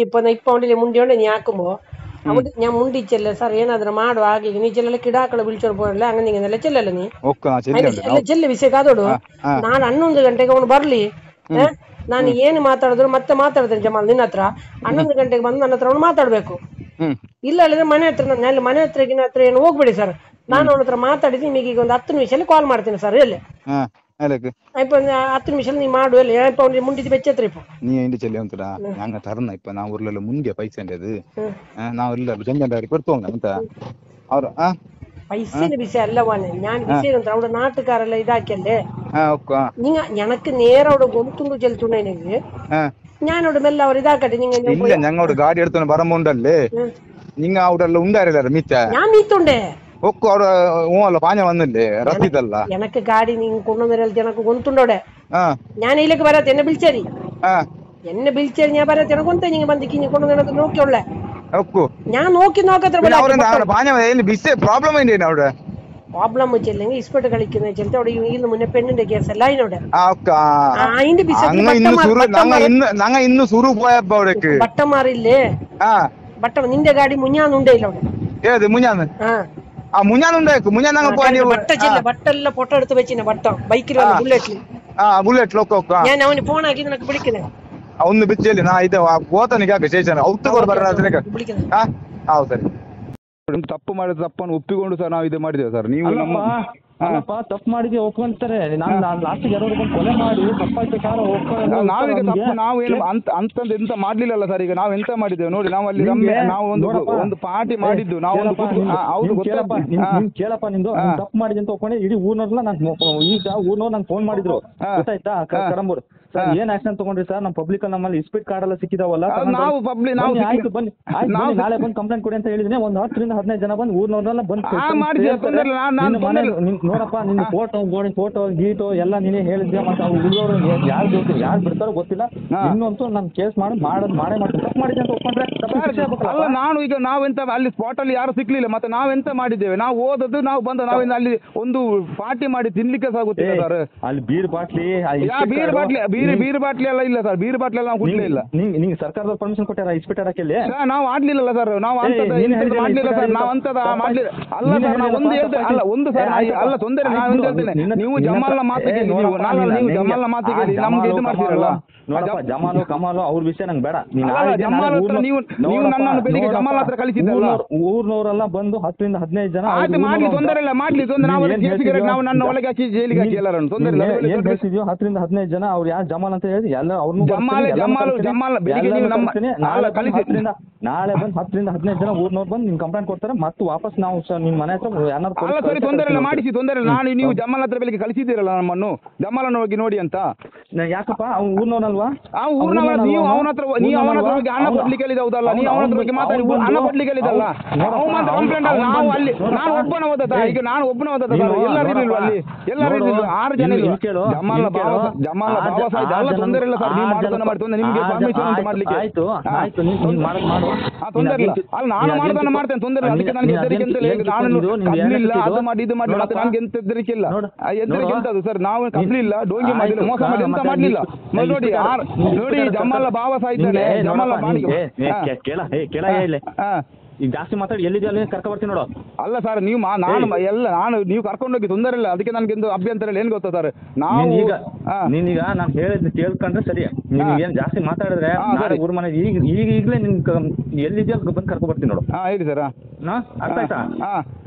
ഇപ്പൊ ഉണ്ടില്ലേ മുണ്ടിയോണ്ട് നീ ആക്കുമ്പോ അവിടെ ഞാൻ മുണ്ടിച്ചല്ലേ സാർ ഏനാദ്ರೂ ಮಾಡುವ ಹಾಗೆ ನೀ ಚೆಲ್ಲ ಕಿಡಾಕಳ ಬಿಳ್ಚೋಡ್ പോയಲ್ಲ അങ്ങനെ ഇങ്ങനെಲ್ಲ ಚೆಲ್ಲಲ್ಲ ನೀ ಎಲ್ಲ ಚೆಲ್ಲ ವಿಷಯ ಕಾದೋಡು ನಾನು 11 ಗಂಟೆಗೆ ಅವನು ಬರ್ಲಿ ನಾನು ಏನು ಮಾತಾಡಿದ್ರು ಮತ್ತೆ ಮಾತಾಡ್ತೇನೆ ಜಮಾಲ್ ನಿನ್ನ ಹತ್ರ 11 ಗಂಟೆಗೆ ಬಂದು ನನ್ನ ಹತ್ರ ಅವನು ಮಾತಾಡ್ಬೇಕು ಇಲ್ಲ ಹೇಳಿದ್ರೆ ಮನೆ ಹತ್ರ ಏನು ಹೋಗ್ಬೇಡಿ ಸರ್ ನಾನು ಅವನ ಹತ್ರ ಮಾತಾಡಿದ್ರೆ ನಿಮಗೆ ಈಗ ಒಂದು 10 ನಿಮಿಷದಲ್ಲಿ ಕಾಲ್ ಮಾಡ್ತೇನೆ ಸರ್ ಎಲ್ಲಿ ഇപ്പൊ 10 നിമിഷം നീ മാടു അല്ലേ ഇപ്പൊ മുണ്ടിച്ച് വെച്ചത്ര ഇപ്പൊ നീ അതിന്റെ ചെല്ലുണ്ടാ ഞങ്ങ തരുന്ന ഇപ്പൊ നാ ഊരിലെಲ್ಲ ಮುಂದೆ ಪೈಸೆ ಅದು ನಾವೆಲ್ಲ ಜಂಜಂಡಾರಿ ಕೊಡ್ತೋಂಗ ಅಂತ ಅವ್ರ പൈസയുടെ വിഷയം അല്ല പോനെ ഞാൻ വിഷയം അവിടെ നാട്ടുകാരെല്ലാം ഇതാക്കിയല്ലേ ഞനക്ക് നേരെ അവിടെ ഗൊന്തുണ്ടു ചെലുത്തുണ്ടെങ്കിൽ ഞാനവിടെ മെല്ലെ അവർ ഇതാക്കട്ടെ ഇല്ല ഞങ്ങളോട് ഗാഡി എടുത്തു പറയുമ്പോണ്ടല്ലേ നിങ്ങ അവിടെ ഉണ്ടായിരുന്നില്ല മീച്ച ഞാൻ മീത്തുണ്ടേ ഒക്കും അവിടെ ഓല്ല പാഞ്ഞ വന്നില്ലേ റത്തിതല്ല എനക്ക് ഗാഡി നീ കൊണ്ടുവന്നില്ല എനക്ക് ഗൊന്തുണ്ടോടെ ഞാൻ ഇതിലേക്ക് വരാത്ത എന്നെ വിളിച്ചേരി ഞാൻ വരാത്ത എനക്ക് ഗൊന്ത നീ ബന്ധിക്ക് നീ കൊണ്ടുവന്ന നോക്കിയുള്ളേ ഞാൻ നോക്കത്ര പ്രോബ്ലം വെച്ചില്ലെങ്കിൽ ഇസ്പെട്ട് കളിക്കുന്ന വെച്ചിട്ട് അവിടെ ഇന്ന് മുന്നേ പെണ്ണിന്റെ കേസ് അല്ല അതിനോട് അതിന്റെ ബട്ടം മാറിയില്ലേ ബട്ടം നിന്റെ ഗാഡി മുഞ്ഞാന്നുണ്ടേ ബട്ടെല്ലാം ഫോട്ടോ എടുത്ത് വെച്ചിനെ ബട്ടം ബൈക്കിൽ ബുള്ളറ്റിൽ ഞാൻ അവന് ഫോൺ ആക്കി നിനക്ക് വിളിക്കുന്നേ ഒന്ന് ಬಿಚ್ಚಲಿ ನಾ ಇದು ಓತನಿಗೆ ಸ್ಟೇಷನ್ ಔತ್ತುಕೊಂಡು ಬರೋದಕ್ಕೆ ಹೌದು ಸರಿ ತಪ್ಪು ಮಾಡಿದ ತಪ್ಪನ್ನು ಒಪ್ಪಿಕೊಂಡು ಸರ್ ನಾವು ಇದು ಮಾಡಿದ್ದೇವೆ ಸರ್ ನೀವು ತಪ್ಪು ಮಾಡಿದ್ವಿ ಒಪ್ಕೊಂತಾರೆ ನಾನು ಲಾಸ್ಟಿಗೆ ಯಾರೋ ಕೊಲೆ ಮಾಡಿ ತಪ್ಪಾಯ್ತು ಸರ್ ನಾವೀಗ ತಪ್ಪು ನಾವೇನು ಅಂತಂದು ಎಂತ ಮಾಡ್ಲಿಲ್ಲಲ್ಲ ಸರ್ ಈಗ ನಾವು ಎಂತ ಮಾಡಿದ್ದೇವೆ ನೋಡಿ ನಾವು ಅಲ್ಲಿ ನಾವು ಒಂದು ಪಾರ್ಟಿ ಮಾಡಿದ್ದು ನಾವು ಹೌದು ಕೇಳಪ್ಪ ನಿಂದು ತಪ್ಪು ಮಾಡಿದೆ ಅಂತ ಒಪ್ಕೊಂಡೆ ಇಡೀ ಊರ್ನವ್ರಲ್ಲ ನಾನು ಈಗ ಊರ್ನವ್ರು ನಂಗೆ ಫೋನ್ ಮಾಡಿದ್ರು ಗೊತ್ತಾಯ್ತಾ ಕಡಂಬೂರು ಸರ್ ಏನ್ ಆಕ್ಷನ್ ತಗೊಂಡ್ರಿ ಸರ್ ನಮ್ಮ ಪಬ್ಲಿಕ್ ನಮ್ಮಲ್ಲಿ ಇಸ್ಪೀಟ್ ಕಾರ್ಡ್ ಎಲ್ಲ ಸಿಕ್ಕಿದಾವಲ್ಲ ಆಯ್ತು ಬನ್ನಿ ನಾಳೆ ಬಂದು ಕಂಪ್ಲೇಂಟ್ ಕೊಡಿ ಅಂತ ಹೇಳಿದ್ರೆ ಒಂದು 10 ರಿಂದ 15 ಜನ ಬಂದು ಊರ್ನವ್ರನ್ನೆಲ್ಲ ಬಂದು ನೋಡಪ್ಪ ನಿನ್ನ ಫೋಟೋ ಗೀಟೋ ಎಲ್ಲ ನೀನೇ ಹೇಳಿದ್ದೆ ಮತ್ತೆ ಅವ್ರು ಹುಡುಗರು ಯಾರು ಬಿಡ್ತಾರೋ ಗೊತ್ತಿಲ್ಲ ಇನ್ನೊಂದು ನಾನು ಕೇಸ್ ಮಾಡೇ ಮಾಡ್ತೀನಿ ತಪ್ಪು ಮಾಡಿದೆ ಅಂತ ಒಪ್ಕೊಂಡ್ರೆ ಅಲ್ಲ ನಾನು ಈಗ ನಾವೆಂತ ಅಲ್ಲಿ ಸ್ಪಾಟ್ ಅಲ್ಲಿ ಯಾರು ಸಿಕ್ಲಿಲ್ಲ ಮತ್ತೆ ನಾವೆಂತ ಮಾಡಿದ್ದೇವೆ ನಾವು ಓದದ್ದು ನಾವು ಬಂದ ನಾವಿಂದ ಅಲ್ಲಿ ಒಂದು ಪಾರ್ಟಿ ಮಾಡಿ ತಿನ್ಲಿಕ್ಕೆ ಸಾಗುತ್ತಿಲ್ಲ ಸರ್ ಅಲ್ಲಿ ಬೀರ್ ಬಾಟ್ಲಿ ಎಲ್ಲ ಇಲ್ಲ ಸರ್ ಬೀರ್ ಬಾಟ್ಲಿ ಎಲ್ಲ ನಾವು ಕೊಡ್ಲೇ ಇಲ್ಲ ನಿಂಗೆ ಸರ್ಕಾರದ ಪರ್ಮಿಷನ್ ಕೊಟ್ಟಾರ ಇಸ್ಪೀಟ್ ಹಾಕಲ್ಲಿ ನಾವು ಆಡ್ಲಿಲ್ಲ ಸರ್ ನಾವು ಮಾಡ್ಲಿಲ್ಲ ಸರ್ ನಾವು ಅಂತದ ಮಾಡ್ಲಿಲ್ಲ ಅಲ್ಲ ಸರ್ ನಾವು ಒಂದು ಹೇಳ್ತೇವೆ ಅಲ್ಲ ಒಂದು ಸರ್ ಅಲ್ಲ ತೊಂದರೆ ನಾನು ಹೇಳ್ತೇನೆ ನೀವು ಜಮಾಲ್ನ ಮಾತಿಗೆ ನೀವು ಜಮಾಲ್ನ ಮಾತಿಗೆ ನಮ್ಗೆ ಇದು ಮಾಡ್ತೀರಲ್ಲ ಜಮಾಲು ಕಮಾಲು ಅವ್ರ ವಿಷಯ ನಂಗೆ ಬೇಡ ನೀವು ನನ್ನನ್ನು ಬೆಳಿಗ್ಗೆ ಜಮಾಲ್ ಹತ್ರ ಕಳಿಸಿದ್ದಲ್ಲ ಊರ್ನವರೆಲ್ಲ ಬಂದು 10 ರಿಂದ 15 ಜನ ಮಾಡ್ಲಿ ತೊಂದರೆ ಇಲ್ಲ ಮಾಡ್ಲಿ ತೊಂದರೆ ನಾವು ನನ್ನ ಒಳಗೆ ಹಾಕಿ ಜೈಲಿಗೆ ಹಾಕಿ ಎಲ್ಲರನ್ನು ತೊಂದರೆ ಇಲ್ಲ ಏನ್ ಕಳಿಸಿದ್ಯೋ 10 ರಿಂದ 15 ಜನ ಅವ್ರು ಯಾರು ಜಮಾಲ್ ಅಂತ ಹೇಳಿ ಎಲ್ಲ ಅವ್ರನ್ನು ಜಮಾಲ್ ಬೆಳಿಗ್ಗೆ ನೀವು ನಾಳೆ ಬಂದು 10 ರಿಂದ 15 ಜನ ಊರ್ನವ್ರು ಬಂದು ನಿಮ್ ಕಂಪ್ಲೇಂಟ್ ಕೊಡ್ತಾರೆ ಮತ್ತೆ ವಾಪಸ್ ನಾವು ನಿಮ್ ಮನೆ ಹತ್ರ ಯಾರು ತೊಂದರೆ ಇಲ್ಲ ಮಾಡಿಸಿ ತೊಂದರೆ ಇಲ್ಲ ನಾನು ನೀವು ಜಮಾಲ್ ಹತ್ರ ಬೆಳಿಗ್ಗೆ ಕಳಿಸಿದ್ದೀರಲ್ಲ ನಮ್ಮನ್ನು ಜಮಾಲನ್ನು ಹೋಗಿ ನೋಡಿ ಅಂತ ಯಾಕಪ್ಪ ಅವ್ನು ಊರ್ನವನಲ್ವಾ ಊರ್ನವ ನೀವು ಅವನ ಹತ್ರ ಹೋಗಿ ಹಣ ಕೊಡ್ಲಿಕ್ಕೆ ಹೇಳಿದ ಹೌದಲ್ಲ ನೀವು ಅವನ ಹತ್ರ ಬಗ್ಗೆ ಮಾತಾಡಿ ಹಣ ಕೊಡ್ಲಿಕ್ಕೆ ಹೇಳಿದಲ್ಲ ಅವ ಮಾತ್ರ ಕಂಪ್ಲೇಂಟ್ ಅಲ್ಲ ನಾವು ಅಲ್ಲಿ ನಾನು ಒಬ್ಬನ ಓದತ್ತ ಈಗ ನಾನು ಒಬ್ಬನ ಓದತ್ತ ಎಲ್ಲರೂ ಇರಲಿಲ್ವ ಅಲ್ಲಿ ಎಲ್ಲರೂ ಇರಲಿಲ್ಲ 6 ಜನ ಇಲ್ಲ ಜಮಾಲ ಬಾಬಾ ಸಾಹೇಬ್ ಎಲ್ಲ ತೊಂದರೆ ಇಲ್ಲ ಸರ್ ನೀವು ಮಾಡೋದನ್ನ ಮಾಡಿ ತೊಂದರೆ ನಿಮಗೆ ಪರ್ಮಿಷನ್ ಉಂಟು ಮಾಡ್ಲಿಕ್ಕೆ ಆಯ್ತು ನೀನು ಮಾಡು ತೊಂದರೆ ಇಲ್ಲ ಅಲ್ಲ ನಾನು ಮಾಡೋದನ್ನ ಮಾಡ್ತೇನೆ ತೊಂದರೆ ಇಲ್ಲ ಅದಕ್ಕೆ ನನಗೆ ಹೆದರಿಕೆ ಅಂತ ಹೇಳಿ ನಾನು ಇಲ್ಲ ಅದು ಮಾಡಿ ಇದು ಮಾಡಿ ಮತ್ತೆ ನನಗೆ ಎಂತ ಹೆದರಿಕೆ ಇಲ್ಲ ಹೆದರಿಕೆ ಎಂತದು ಸರ್ ನಾವು ಕಬ್ಲಿಲ್ಲ ಡೋಂಗಿ ಮಾಡಿಲ್ಲ ಮೋಸ ಮಾಡಿ ಎಂತ ಮಾಡ್ಲಿಲ್ಲ ನೋಡಿ ಜಮಾಲ ಬಾಬಾ ಸಾಯಿದ್ದಾರೆ ಜಮಾಲ ಈಗ ಜಾಸ್ತಿ ಮಾತಾಡಿ ಎಲ್ಲಿದೆ ಅಲ್ಲಿ ಕರ್ಕೊ ಬರ್ತೀನಿ ನೋಡು ಅಲ್ಲ ಸರ್ ನೀವು ನಾನು ನೀವು ಕರ್ಕೊಂಡೋಗಿ ತೊಂದರೆ ಇಲ್ಲ ಅದಕ್ಕೆ ನನಗೆಂದು ಅಭ್ಯಂತರ ಇಲ್ಲ ಏನು ಗೊತ್ತಾ ಸರ್ ನೀನೀಗ ನಾನು ಹೇಳಿದ್ ಕೇಳ್ಕೊಂಡ್ರೆ ಸರಿ ನೀವೇನು ಜಾಸ್ತಿ ಮಾತಾಡಿದ್ರೆ ಊರ್ ಮನೆ ಈಗಲೇ ನಿನ್ ಎಲ್ಲಿದೆಯೋ ಬಂದು ಕರ್ಕೊ ಬರ್ತೀನಿ ನೋಡು ಹೇಳಿ ಸರ್ ಅರ್ಥ ಆಯ್ತಾ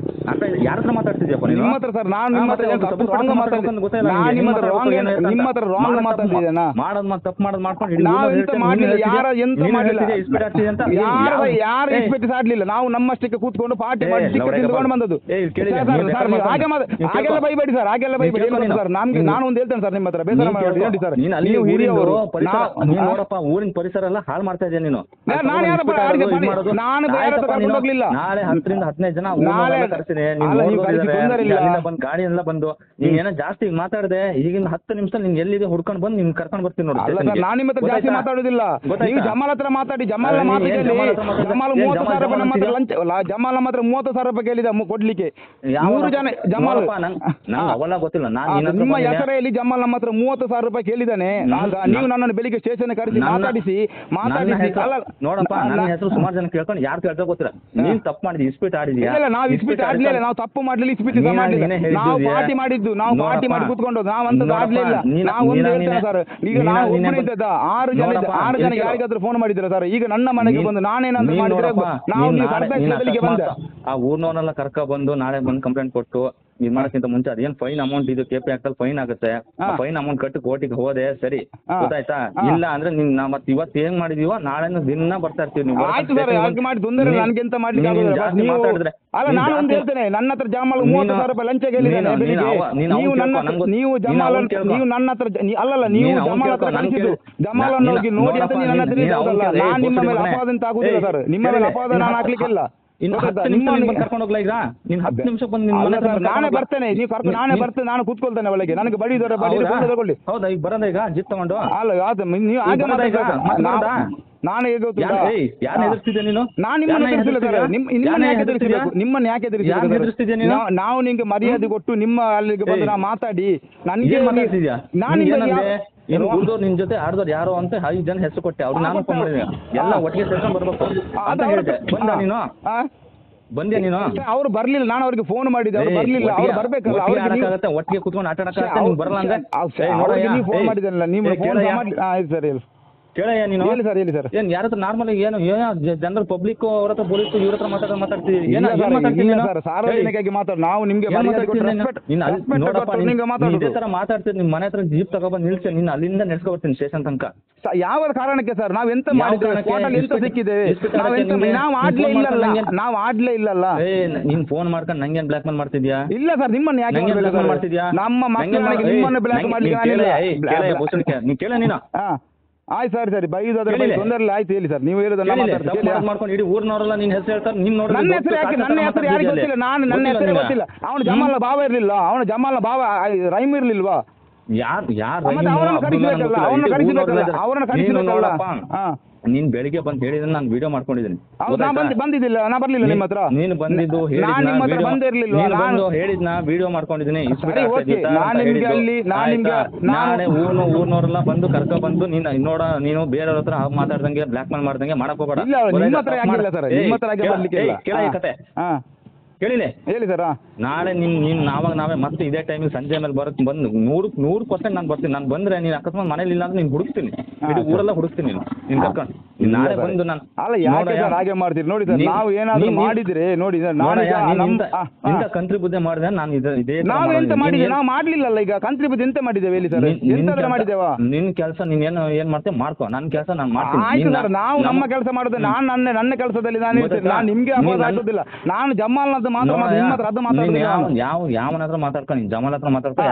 ಯಾರ ಹತ್ರ ಮಾತಾಡ್ತಿದ್ಯಪ್ಪ ನೀನು ನಿಮ್ಮ ಹತ್ರ ಸರ್ ನಾನು ನಿಮ್ಮ ಹತ್ರ ರಾಂಗ್ ಮಾತಾಡ್ತಿದ್ದೇನಾ ಮಾಡೋದ್ ಮತ್ತೆ ತಪ್ಪು ಮಾಡೋದು ಮಾಡ್ಕೊಂಡು ಯಾರು ಇಸ್ಪೆಕ್ಟ್ ಆಡ್ಲಿಲ್ಲ ನಾವು ನಮ್ಮಷ್ಟಕ್ಕೆ ಕೂತ್ಕೊಂಡು ಪಾರ್ಟಿ ಮಾಡಿ ತಿಳ್ಕೊಂಡು ಬಂದದ್ದು ಹಾಗೆಲ್ಲ ಬೈಬೇಡಿ ಸರ್ ಹಾಗೆಲ್ಲ ಬೈಬೇಡಿ ಸರ್ ನಮ್ಗೆ ನಾನು ಒಂದು ಹೇಳ್ತೇನೆ ಸರ್ ನಿಮ್ಮ ಹತ್ರ ಬೇಸರ ಮಾಡಿ ನೋಡಿ ಸರ್ ನೀವು ಹಿರಿಯವರು ನೋಡಪ್ಪ ಊರಿನ ಪರಿಸರ ಎಲ್ಲ ಹಾಳು ಮಾಡ್ತಾ ಇದ್ದೀಯ ನೀನು ನಾನು ಬೇರೆ ಕರ್ಕೊಂಡು ಹೋಗ್ಲಿಲ್ಲ ನಾಳೆ 10 ರಿಂದ 15 ಜನ ಹೇಳ್ತೀನಿ, ಅಲ್ಲಿಂದ ಬಂದು ಗಾಡಿ ಎಲ್ಲ ಬಂದು ನೀನ್ ಏನೋ ಜಾಸ್ತಿ ಮಾತಾಡದೆ, ಈಗಿನ 10 ನಿಮಿಷ ನೀನ್ ಎಲ್ಲಿದೆ ಹುಡ್ಕೊಂಡು ಬಂದು ನಿನ್ ಕರ್ಕೊಂಡು ಬರ್ತೀನಿ ನೋಡಿ. ನಾನು ನಿಮ್ಮ ಹತ್ರ ಜಾಸ್ತಿ ಮಾತಾಡೋದಿಲ್ಲ, ನೀವು ಜಮಾಲ್ ಹತ್ರ ಮಾತಾಡಿ. ಜಮಾಲ್ ಮಾತಾಡಿ, ಜಮಾಲ್ 30,000 ರೂಪಾಯಿ ನಮ್ಮ ಹತ್ರ ಲಂಚ, ಜಮಾಲ್ ನಮ್ಮ ಹತ್ರ 30,000 ರೂಪಾಯಿ ಕೇಳಿದ ಕೊಡ್ಲಿಕ್ಕೆ. 3 ಜನ ಜಮಾಲ್ ಅವೆಲ್ಲ ಗೊತ್ತಿಲ್ಲ. ನಿಮ್ಮ ಹೆಸರಲ್ಲಿ ಜಮಾಲ್ ನಮ್ಮ ಹತ್ರ 30,000 ರೂಪಾಯಿ ಕೇಳಿದಾನೆ. ನೀವು ನನ್ನನ್ನು ಬೆಳಿಗ್ಗೆ ಸ್ಟೇಷನ್ ಕರೆಸಿ ಮಾತಾಡಿಸಿ ನೋಡಪ್ಪ, ನನ್ನ ಹೆಸರು ಸುಮಾರು ಜನ ಕೇಳ್ಕೊಂಡು ಯಾರು ಕೇಳ್ತಾ ಗೊತ್ತಿಲ್ಲ. ನೀನ್ ತಪ್ಪು ಮಾಡಿದ್ವಿ, ಇಸ್ಪೀಟ್ ಆಡಿದ್ಯಾ? ನಾವು ಇಸ್ಪೀಟ್ ಆಡ್ಲಿಲ್ಲ, ನಾವು ತಪ್ಪು ಮಾಡ್ಲಿಲ್ಲ, ಇಸ್ಪೀಟ್ ನಾವು ಪಾರ್ಟಿ ಮಾಡಿದ್ದು, ನಾವು ಪಾರ್ಟಿ ಮಾಡಿ ಕೂತ್ಕೊಂಡು ನಾವಂತದ್ದು ಆಡ್ಲಿಲ್ಲ. ನಾವು ಒಂದು ಹೇಳ್ತೇನೆ ಸರ್, ಈಗ ನಾವು ಒಬ್ಬನೇ ಇದ್ದದ 6 ಜನ ಯಾರಿಗಾದ್ರೂ ಫೋನ್ ಮಾಡಿದ್ರ ಸರ್? ಈಗ ನನ್ನ ಮನೆಗೆ ಬಂದು ನಾನೇನಾದ್ರೂ ಮಾಡಿದ್ರೆ ನಾವು ಬಂದೆ ಆ ಊರ್ನವನ್ನೆಲ್ಲ ಕರ್ಕ ಬಂದು ನಾಳೆ ಬಂದು ಕಂಪ್ಲೇಂಟ್ ಕೊಟ್ಟು ಇದು ಮಾಡೋಕ್ಕಿಂತ ಮುಂಚೆ ಅದೇನ್ ಫೈನ್ ಅಮೌಂಟ್ ಇದು KP Act ಅಲ್ಲಿ ಫೈನ್ ಆಗುತ್ತೆ, ಫೈನ್ ಅಮೌಂಟ್ ಕಟ್ಟಿ ಕೋರ್ಟಿಗೆ ಹೋದೆ ಸರಿ, ಗೊತ್ತಾಯ್ತಾ? ಇಲ್ಲ ಅಂದ್ರೆ ನೀನ್ ಮತ್ತೆ ಇವತ್ತು ಏನ್ ಮಾಡಿದೀವೋ ನಾಳೆ ದಿನ ಬರ್ತಾ ಇರ್ತೀವಿ. ನೀವು ಮಾಡಿ ತೊಂದರೆ ನನ್ಗೆಂತ ಮಾತಾಡಿದ್ರೆ ಅಲ್ಲ, ನಾನು ಒಂದು ಹೇಳ್ತೇನೆ, ನನ್ನ ಹತ್ರ ಜಮಾಲ್ 30,000 ರೂಪಾಯಿ ಲಂಚ ಕೇಳಿದ್ದೇನೆ. ನೀವು ಜಮಾಲ್ ನೀವು ನನ್ನ ಹತ್ರ ಅಲ್ಲಲ್ಲ, ನೀವು ಜಮಾಲ್ ಹತ್ರ ಕಳಿಸಿದ್ದು ಜಮಾಲನ್ನು ಹೋಗಿ ನೋಡಿ ಅಂತ ನನ್ನ ಹತ್ರ ನಾನು ನಿಮ್ಮ ಮೇಲೆ ಅಪವಾದ ಅಂತ ಆಗುದಿಲ್ಲ ಸರ್, ನಿಮ್ಮ ಮೇಲೆ ಅಪವಾದ ನಾನು ಹಾಕ್ಲಿಕ್ಕಿಲ್ಲ. ಕರ್ಕೊಂಡು ಹೋಗ್ಲಾ? ಈಗ ನೀನ್ 10 ನಿಮಿಷ ಬಂದು ನಾನೇ ಬರ್ತೇನೆ, ನೀವು ಕರ್ಕೊಂಡು ನಾನೇ ಬರ್ತೇನೆ, ನಾನು ಕೂತ್ಕೊಳ್ತೇನೆ ಒಳಗೆ. ನನಗೆ ಬಡಿ ತಗೊಳ್ಳಿ. ಹೌದಾ? ಈಗ ಬರೋದ ಈಗ ಜಿಪ್ ತಗೊಂಡು? ಅಲ್ಲ ನೀವು ಹಾಗೆ ನಾನು ಹೇಗೆ ಯಾರು ಎದುರಿಸ್ತಿದ್ದೆ ನೀನು? ನಾನು ನಿಮ್ಮನ್ನ ಎದುರಿಸಿಲ್ಲ ಸರ್, ನಿಮ್ಮನ್ನ ಯಾಕೆ ಎದುರಿಸ್ತಿದ್ದೆ? ನಾವು ನಿಮ್ಗೆ ಮರ್ಯಾದೆ ಕೊಟ್ಟು ನಿಮ್ಮ ಅಲ್ಲಿಗೆ ಬಂದು ನಾ ಮಾತಾಡಿ ನನಗೆ ಉಳಿದವ್ರು ನಿನ್ ಜೊತೆ ಆಡ್ದವ್ರು ಯಾರೋ ಅಂತ 5 ಜನ ಹೆಸರು ಕೊಟ್ಟೆ, ಅವ್ರು ನಾನು ಫೋನ್ ಮಾಡಿದೆ, ಎಲ್ಲ ಒಟ್ಟಿಗೆ ಸೇರ್ಕೊಂಡು ಬರ್ಬೇಕು ಅಂತ ಹೇಳಿದೆ. ಬಂದ ನೀನು? ಬಂದ್ಯಾ ನೀನು? ಅವ್ರು ಬರ್ಲಿಲ್ಲ, ನಾನು ಅವ್ರಿಗೆ ಫೋನ್ ಮಾಡಿದ್ದೆ, ಅವ್ರು ಬರ್ಲಿಲ್ಲ. ಅವ್ರು ಬರ್ಬೇಕಲ್ಲ, ಆಡಕ್ಕಾಗತ್ತೆ, ಒಟ್ಟಿಗೆ ಕುತ್ಕೊಂಡು ಆಟ ಆಡಕ್ಕಾಗತ್ತೆ, ಬರಲ್ಲ ಅಂದ್ರೆ ನೀವು ಫೋನ್ ಮಾಡಿದ್ರಲ್ಲ, ನೀವು ಆಯ್ತು ಸರ್. ಹೇಳಿ ಕೇಳಯ್ಯ ನೀನು. ಹೇಳಿ ಸರ್, ಹೇಳಿ ಸರ್. ಏನ್ ಯಾರ ಹತ್ರ ನಾರ್ಮಲ್ ಏನೋ ಜನರಲ್ ಪಬ್ಲಿಕ್ ಅವ್ರ ಹತ್ರ ಪೊಲೀಸ್ ಇವ್ರ ಹತ್ರ ಮಾತಾಡ್ತೀವಿ ಸರ್, ಸಾರ್ವಜನಿಕವಾಗಿ ಮಾತಾಡ. ನಾವು ನಿಮ್ಗೆ ಇದೇ ತರ ಮಾತಾಡ್ತೀವಿ. ನಿಮ್ ಮನೆ ಹತ್ರ ಜೀಪ್ ತಗೊಬಂದು ನಿಲ್ಸಿ ನೀನು ಅಲ್ಲಿಂದ ನೆಡ್ಸ್ಕೊ ಬರ್ತೀನಿ ಸ್ಟೇಷನ್ ತನಕ. ಯಾವ ಕಾರಣಕ್ಕೆ ಸರ್? ನಾವ್ ಎಂತ ಮಾಡಿದ್ದೇವೆ? ಎಂತ ಸಿಕ್ಕಿದ್ದೇವೆ? ನಾವು ಆಡ್ಲೇ ಇಲ್ಲಲ್ಲ, ನಾವು ಆಡ್ಲೇ ಇಲ್ಲಲ್ಲ. ನೀನ್ ಫೋನ್ ಮಾಡ್ಕೊಂಡು ನಂಗೇನ್ ಬ್ಲಾಕ್ ಮೇಲ್ ಮಾಡ್ತಿದ್ಯಾ? ಇಲ್ಲ ಸರ್, ನಿಮ್ಮನ್ನ ಯಾಕೆ ಮಾಡ್ತಿದ್ಯಾ? ನಮ್ಮ ಮಕ್ಕಳಿಗೆ ನಿಮ್ಮನ್ನ ಬ್ಲಾಕ್ ಮಾಡ್ಲಿಕ್ಕೆ ನೀ ಕೇಳ ನೀನು. ಆಯ್ತು ಸರಿ ಸರಿ, ಬೈದಾದ್ರೆ ತೊಂದರೆ ಇಲ್ಲ. ಆಯ್ತು ಹೇಳಿ ಸರ್, ನೀವು ಹೇಳೋದನ್ನ ಮಾಡ್ಕೊಂಡು ಇಡೀ ಊರ್ನವರೆಲ್ಲ ನಿನ್ ಹೆಸರು ಹೇಳ್ತಾರೆ. ನನ್ನ ಹೆಸರು ಯಾಕೆ? ನನ್ನ ಹೆಸರು ಯಾರಿಗೆ ಗೊತ್ತಿಲ್ಲ? ನನ್ನ ಹೆಸರು ಗೊತ್ತಿಲ್ಲ. ಅವನು ಜಮಾಲ್ನ ಭಾವ ಇರ್ಲಿಲ್ಲ, ಅವನು ಜಮಾಲ್ನ ಭಾವ ರೈಮ್ ಇರ್ಲಿಲ್ವಾ? ಅವ್ರನ್ನ ಕಳಿಸಿಬೇಕಲ್ಲ. ನೀನ್ ಬೆಳಿಗ್ಗೆ ಬಂದು ಹೇಳಿದ್ರೆ ನಾನು ವಿಡಿಯೋ ಮಾಡ್ಕೊಂಡಿದ್ದೀನಿ. ಬಂದಿದ್ದಿಲ್ಲ, ನಾ ಬರ್ಲಿಲ್ಲ ನಿಮ್ಮ ಹತ್ರ. ನೀನು ಬಂದಿದ್ದು ಹೇಳಿದ್ನ ವಿಡಿಯೋ ಮಾಡ್ಕೊಂಡಿದ್ದೀನಿ. ನಾಳೆ ಊರ್ನವರೆಲ್ಲ ಬಂದು ಕರ್ಕ ಬಂದು ನೀನು ಬೇರೆಯವ್ರ ಹತ್ರ ಮಾತಾಡ್ದಂಗೆ ಬ್ಲಾಕ್ ಮೇಲ್ ಮಾಡ್ದಂಗೆ ಮಾಡಕ್ ಹೋಗ್ಬೇಡ. ಕತೆ ಕೇಳಿಲ್ಲ? ಹೇಳಿ ಸರ್. ನಾಳೆ ನೀನ್ ನಾವೇ ಮತ್ತೆ ಇದೇ ಟೈಮಿಗೆ ಸಂಜೆ ಮೇಲೆ ಬಂದು 100% ನಾನು ಬರ್ತೀನಿ. ನಾನು ಬಂದ್ರೆ ನೀನ್ ಅಕಸ್ಮಾತ್ ಮನೇಲಿ ಇಲ್ಲ ಅಂದ್ರೆ ನೀನ್ ಹುಡುಕ್ತೀನಿ, ಇಡೀ ಊರೆಲ್ಲ ಹುಡುಕ್ತೀನಿ ನೀನ್ ಕರ್ಕೊಂಡು. ನಾಳೆ ಬಂದು ನಾನು ಹಾಗೆ ಮಾಡ್ತೀರಿ ನೋಡಿ ಸರ್. ನಾವು ಏನಾದ್ರು ಮಾಡಿದ್ರೆ ನೋಡಿ ಇಂಥ ಕಂತ್ರಿ ಬುದ್ಧಿ ಮಾಡಿದ್ರೆ ನಾನು ಇದೇ ನಾವು ಎಂತ ಮಾಡಿದ್ವಿ? ನಾವು ಮಾಡ್ಲಿಲ್ಲಲ್ಲ. ಈಗ ಕಂತ್ರಿ ಬುದ್ಧಿ ಎಂತ ಮಾಡಿದ್ದೇವೆ ಹೇಳಿ ಸರ್? ಎಂತಾದ್ರೂ ಮಾಡಿದ್ದೇವಾ? ನಿನ್ ಕೆಲಸ ನೀನ್ ಏನ್ ಮಾಡ್ತೇವೆ ಮಾಡ್ಕೋ, ನನ್ನ ಕೆಲಸ ನಾನು ಮಾಡ್ತೀನಿ. ಆಯ್ತು ಸರ್, ನಾವು ನಮ್ಮ ಕೆಲಸ ಮಾಡೋದು. ನಾನು ನನ್ನ ಕೆಲಸದಲ್ಲಿ ನಾನು ನಿಮ್ಗೆ ಅಪವಾದ ಹಾಕೋದಿಲ್ಲ. ನಾನು ಜಮಾಲ್ ಯಾವನ ಹತ್ರ ಮಾತಾಡ್ಕೊಂಡು ಜಮಾಲ್ ಹತ್ರ ಮಾತಾಡ್ಕೊಂಡು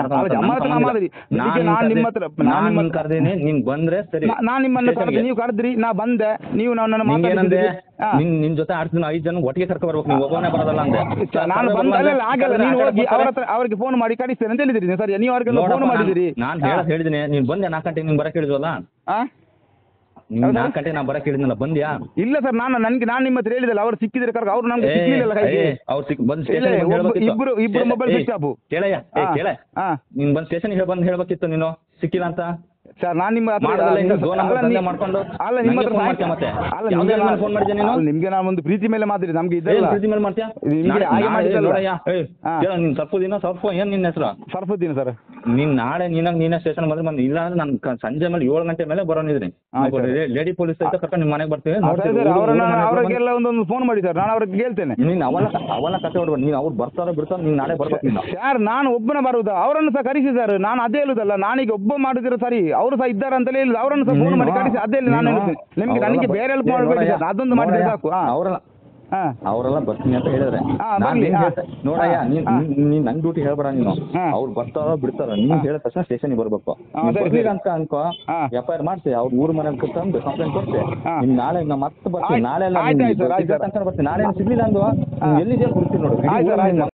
ಕರ್ದೇನಿ. ನೀನ್ ಬಂದ್ರೆ ಸರಿ, ನಾನ್ ನಿಮ್ಮನ್ನ ನೀವು ಕರೆದ್ರಿ, ನಾ ಬಂದೆ, ನೀವು ನನ್ನನ್ನು ಮಾತಾಡಿದ್ರಿ. ನಿನ್ ಜೊತೆ 8 ಜನ 5 ಜನ ಒಟ್ಟಿಗೆ ಕರ್ಕೊ ಬರ್ಬೇಕು, ನೀವು ಒಬ್ಬನೇ ಬರೋದಲ್ಲ ಅಂದೆ. ನಾನು ಬಂದಲ್ಲ, ಆಗಲ್ಲ. ನೀವು ಹೋಗಿ ಅವ್ರ ಹತ್ರ ಅವ್ರಿಗೆ ಫೋನ್ ಮಾಡಿ ಕಳಿಸ್ತೇನೆ ಅಂತ ಹೇಳಿದ್ರಿ ಸರ್. ನೀವು ಅವ್ರಿಗೆ ಫೋನ್ ಮಾಡಿದಿರಿ. ನಾನು ಹೇಳಿದ್ದೀನಿ, ನೀನ್ ಬಂದೆ 4 ಗಂಟೆಗೆ ನೀನ್ ಬರಕ್ ಹೇಳಿದ್ವಲ್ಲ. 4 ಗಂಟೆ ನಾ ಬರಕ್ ಹೇಳಿದ್ನಲ್ಲ, ಬಂದ್ಯಾ? ಇಲ್ಲ ಸರ್, ನಾನು ನಿಮ್ಮ ಹತ್ರ ಹೇಳಿದಲ್ಲ, ಅವ್ರು ಸಿಕ್ಕಿದ್ರೆ ಕರ್ಕ. ಅವ್ರು ನಮ್ಗೆ ಸಿಕ್ಕಿಲ್ಲ ಕೈಗೆ. ಇಬ್ರು ಮೊಬೈಲ್ ಸ್ವಿಚ್ ಆಫ್. ಕೇಳಯ್ಯ, ನೀನ್ ಬಂದ್ ಸ್ಟೇಷನ್ ಬಂದ್ ಹೇಳ್ಬೇಕಿತ್ತು ನೀನು, ಸಿಕ್ಕಿಲ್ಲ ಅಂತ. ಸರ್ ನಾನು ನಿಮ್ಮ ಮಾಡ್ಕೊಂಡು ಅಲ್ಲ ನಿಮ್ಮ ಹತ್ರ ಫೋನ್ ಮಾಡಿದ್ದೆ ನೀನು. ನಿಮ್ಗೆ ನಾನು ಒಂದು ಪ್ರೀತಿ ಮೇಲೆ ಮಾತಾಡಿ, ನಮ್ಗೆ ಇದೆಲ್ಲ ಪ್ರೀತಿ ಮೇಲೆ ಮಾಡ್ತೀಯಾ? ನೀನ್ ಸರ್ಫುದ್ದೀನ ಸರ್ಫು ಏನ್ ನಿನ್ನ ಹೆಸರು? ಸರ್ಫುದ್ದೀನ ಸರ್. ನೀನ್ ನಾಳೆ ನೀನೇ ಸ್ಟೇಷನ್ ಬಂದು ಇಲ್ಲ ಅಂದ್ರೆ ನಾನು ಸಂಜೆ ಮೇಲೆ 7 ಗಂಟೆ ಮೇಲೆ ಬರೋನಿದ್ರಿ. ಲೇಡಿ ಪೊಲೀಸ್ ಐತೆ ಕರ್ಕೊಂಡು ನಿಮ್ಮ ಮನೆಗೆ ಬರ್ತೀವಿ. ಅವ್ರಿಗೆಲ್ಲ ಒಂದೊಂದು ಫೋನ್ ಮಾಡಿ ಸರ್, ನಾನು ಅವ್ರಿಗೆ ಹೇಳ್ತೇನೆ. ನೀನ್ ಅವಲ್ಲ ಕತೆ ಹೊಡ್ಬೇಡ. ನೀನ್ ಅವ್ರು ಬರ್ತಾರೋ ಬಿಡ್ತಾರೋ, ನೀನ್ ನಾಳೆ ಬರ್ಬೇಕು. ಯಾರು ನಾನು ಒಬ್ಬನ ಬರುವುದಾ? ಅವರನ್ನು ಸಹ ಕರೆಸಿ ಸರ್. ನಾನು ಅದೇ ಹೇಳುದಲ್ಲ, ನಾನೀಗ ಒಬ್ಬ ಮಾಡಿದ್ರೆ ಸರಿ, ಅವರು ಸಹ ಇದ್ದಾರೆ ಅಂತಲೇ ಹೇಳಿದ್ರು. ಅವರನ್ನು ಸಹ ಫೋನ್ ಮಾಡಿ ಕಳಿಸಿ. ಅದೇ ನಾನು ಹೇಳ್ತೇನೆ ನಿಮ್ಗೆ. ನನಗೆ ಬೇರೆ ಹೆಲ್ಪ್ ಮಾಡಬೇಡಿ ಸರ್, ಅದೊಂದು ಮಾಡಿದ್ರೆ ಸಾಕು. ಅವರೆಲ್ಲ ಬರ್ತೀನಿ ಅಂತ ಹೇಳಿದ್ರೆ ನೋಡಯ್ಯ, ನೀನ್ ನನ್ ಡ್ಯೂಟಿ ಹೇಳ್ಬೇಡ. ನೀನು ಅವ್ರು ಬರ್ತಾರೋ ಬಿಡ್ತಾರೋ, ನೀನ್ ಹೇಳಿದ ತಕ್ಷಣ ಸ್ಟೇಷನ್ಗೆ ಬರ್ಬೇಕು. ಅಂತ ಅನ್ಕೋ, FIR ಮಾಡ್ಸಿ, ಅವ್ರ ಊರ್ ಮನೆ ತಂದು ಕಂಪ್ಲೇಂಟ್ ಕೊಡ್ಸಿ. ನಿಮ್ ನಾಳೆ ಮತ್ತೆ ಬರ್ತೀನಿ. ನಾಳೆ ಎಲ್ಲ ಬರ್ತೀನಿ. ನಾಳೆ ಸಿಗ್ಲಿಲ್ಲ ಅಂದ್ವಾ ಎಲ್ಲಿದೆ ಬಿಡ್ತೀನಿ ನೋಡು.